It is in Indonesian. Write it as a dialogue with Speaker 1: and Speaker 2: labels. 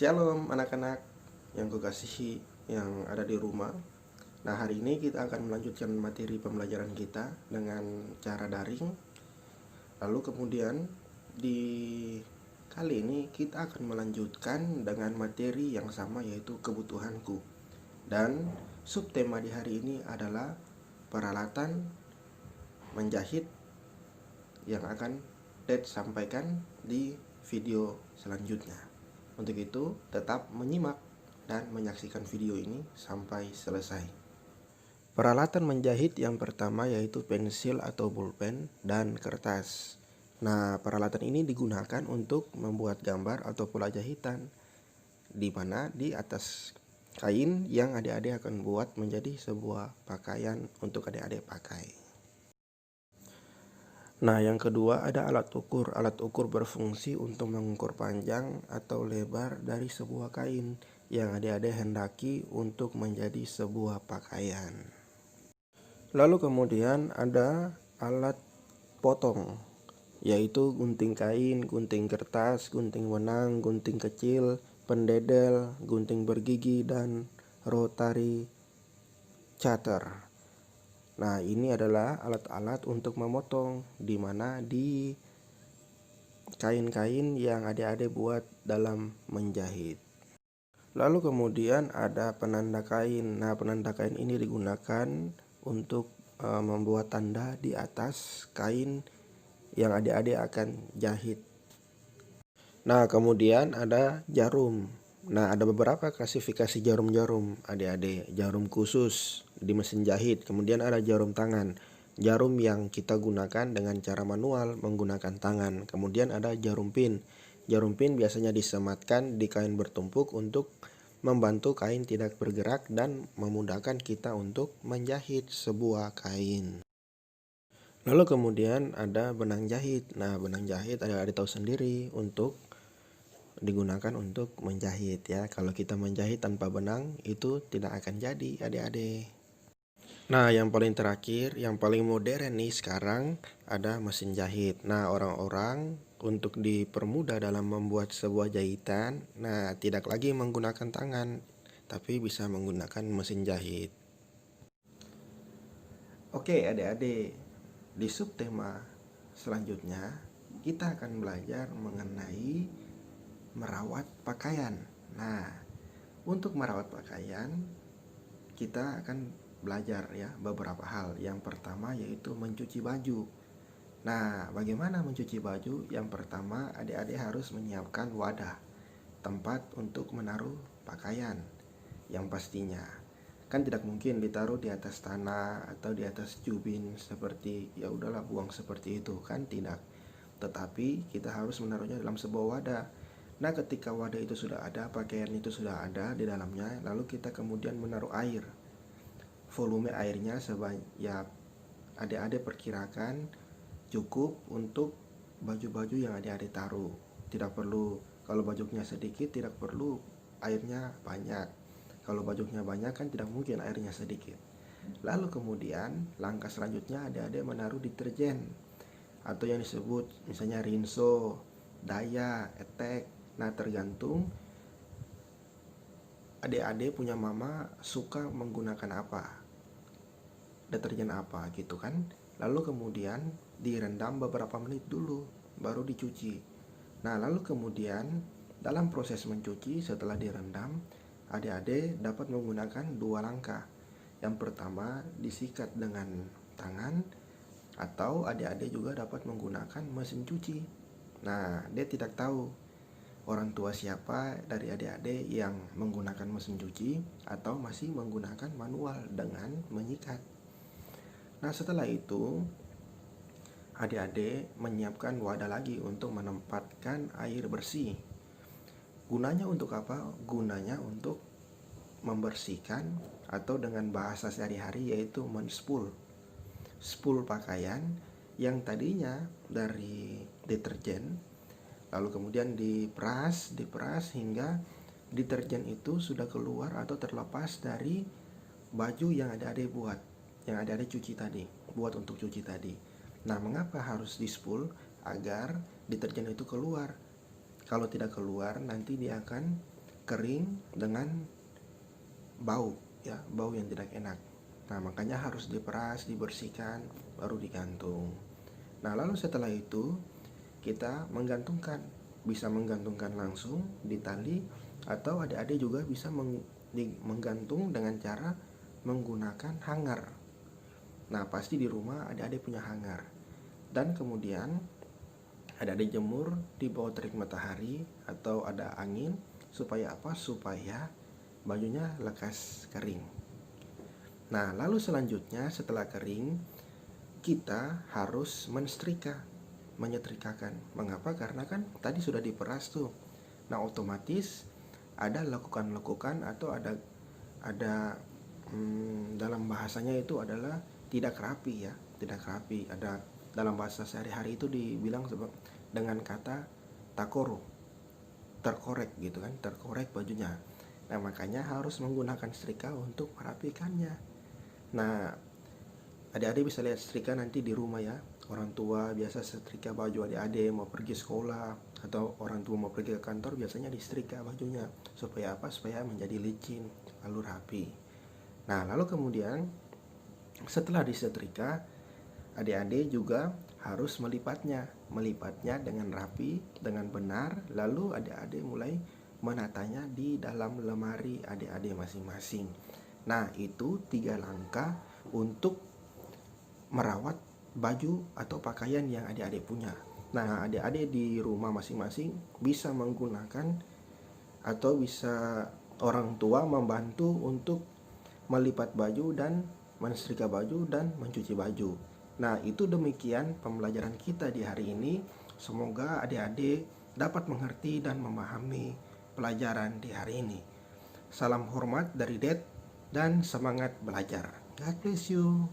Speaker 1: Shalom anak-anak yang kukasihi yang ada di rumah. Nah, hari ini kita akan melanjutkan materi pembelajaran kita dengan cara daring. Lalu kemudian di kali ini kita akan melanjutkan dengan materi yang sama, yaitu kebutuhanku. Dan subtema di hari ini adalah peralatan menjahit yang akan Ded sampaikan di video selanjutnya. Untuk itu, tetap menyimak dan menyaksikan video ini sampai selesai. Peralatan menjahit yang pertama yaitu pensil atau pulpen dan kertas. Nah, peralatan ini digunakan untuk membuat gambar atau pola jahitan, di mana di atas kain yang adik-adik akan buat menjadi sebuah pakaian untuk adik-adik pakai. Nah, yang kedua ada alat ukur. Alat ukur berfungsi untuk mengukur panjang atau lebar dari sebuah kain yang adik-adik hendaki untuk menjadi sebuah pakaian. Lalu kemudian ada alat potong, yaitu gunting kain, gunting kertas, gunting benang, gunting kecil, pendedel, gunting bergigi, dan rotary cutter. Nah, ini adalah alat-alat untuk memotong, di mana di kain-kain yang adik-adik buat dalam menjahit. Lalu kemudian ada penanda kain. Nah, penanda kain ini digunakan untuk membuat tanda di atas kain yang adik-adik akan jahit. Nah, kemudian ada jarum. Nah, ada beberapa klasifikasi jarum-jarum adik-adik. Jarum khusus di mesin jahit, kemudian ada jarum tangan. Jarum yang kita gunakan dengan cara manual menggunakan tangan. Kemudian ada jarum pin. Jarum pin biasanya disematkan di kain bertumpuk untuk membantu kain tidak bergerak dan memudahkan kita untuk menjahit sebuah kain. Lalu kemudian ada benang jahit. Nah, benang jahit adik-adik tahu sendiri untuk digunakan untuk menjahit ya. Kalau kita menjahit tanpa benang itu tidak akan jadi adik-adik. Nah, yang paling terakhir, yang paling modern nih sekarang ada mesin jahit. Nah, orang-orang untuk dipermudah dalam membuat sebuah jahitan, nah tidak lagi menggunakan tangan, tapi bisa menggunakan mesin jahit. Oke adik-adik, di subtema selanjutnya kita akan belajar mengenai merawat pakaian. Nah, untuk merawat pakaian kita akan belajar ya beberapa hal. Yang pertama yaitu mencuci baju. Nah, bagaimana mencuci baju? Yang pertama, adik-adik harus menyiapkan wadah, tempat untuk menaruh pakaian yang pastinya. Kan tidak mungkin ditaruh di atas tanah atau di atas jubin seperti ya udahlah buang seperti itu, kan tidak. Tetapi kita harus menaruhnya dalam sebuah wadah. Nah, ketika wadah itu sudah ada, pakaian itu sudah ada di dalamnya, lalu kita kemudian menaruh air. Volume airnya ya adik-adik perkirakan cukup untuk baju-baju yang adik-adik taruh. Tidak perlu, kalau bajunya sedikit tidak perlu airnya banyak. Kalau bajunya banyak kan tidak mungkin airnya sedikit. Lalu kemudian langkah selanjutnya adik-adik menaruh deterjen atau yang disebut misalnya Rinso, Daya, Etek. Nah, tergantung adik-adik punya mama suka menggunakan apa, deterjen apa gitu kan. Lalu kemudian direndam beberapa menit dulu baru dicuci. Nah, lalu kemudian dalam proses mencuci setelah direndam, adik-adik dapat menggunakan dua langkah. Yang pertama disikat dengan tangan, atau adik-adik juga dapat menggunakan mesin cuci. Nah, dia tidak tahu orang tua siapa dari adik-adik yang menggunakan mesin cuci atau masih menggunakan manual dengan menyikat. Nah, setelah itu adik-adik menyiapkan wadah lagi untuk menempatkan air bersih. Gunanya untuk apa? Gunanya untuk membersihkan atau dengan bahasa sehari-hari yaitu menspul. Spul pakaian yang tadinya dari deterjen, lalu kemudian diperas hingga deterjen itu sudah keluar atau terlepas dari baju yang adik-adik buat, yang adik-adik cuci tadi, buat untuk cuci tadi. Nah, mengapa harus dispul? Agar deterjen itu keluar. Kalau tidak keluar, nanti dia akan kering dengan bau, ya, bau yang tidak enak. Nah, makanya harus diperas, dibersihkan, baru digantung. Nah, lalu setelah itu kita menggantungkan, bisa menggantungkan langsung di tali, atau adik-adik juga bisa menggantung dengan cara menggunakan hanger. Nah, pasti di rumah adik-adik punya hanger. Dan kemudian adik-adik jemur di bawah terik matahari atau ada angin, supaya apa? Supaya bajunya lekas kering. Nah, lalu selanjutnya setelah kering, kita harus menyetrikakan. Mengapa? Karena kan tadi sudah diperas tuh. Nah, otomatis ada lekukan-lekukan atau ada dalam bahasanya itu adalah tidak rapi, ya, tidak rapi. Ada dalam bahasa sehari-hari itu dibilang dengan kata takoro, terkorek gitu kan, terkorek bajunya. Nah, makanya harus menggunakan setrika untuk merapikannya. Nah, adik-adik bisa lihat setrika nanti di rumah, ya. Orang tua biasa setrika baju adik-adik mau pergi sekolah, atau orang tua mau pergi ke kantor, biasanya disetrika bajunya. Supaya apa? Supaya menjadi licin, lalu rapi. Nah, lalu kemudian setelah disetrika, adik-adik juga harus melipatnya dengan rapi, dengan benar. Lalu adik-adik mulai menatanya di dalam lemari adik-adik masing-masing. Nah, itu 3 langkah untuk merawat baju atau pakaian yang adik-adik punya. Nah, adik-adik di rumah masing-masing bisa menggunakan, atau bisa orang tua membantu untuk melipat baju dan mensetrika baju dan mencuci baju. Nah, itu demikian pembelajaran kita di hari ini. Semoga adik-adik dapat mengerti dan memahami pelajaran di hari ini. Salam hormat dari Ded dan semangat belajar. God bless you.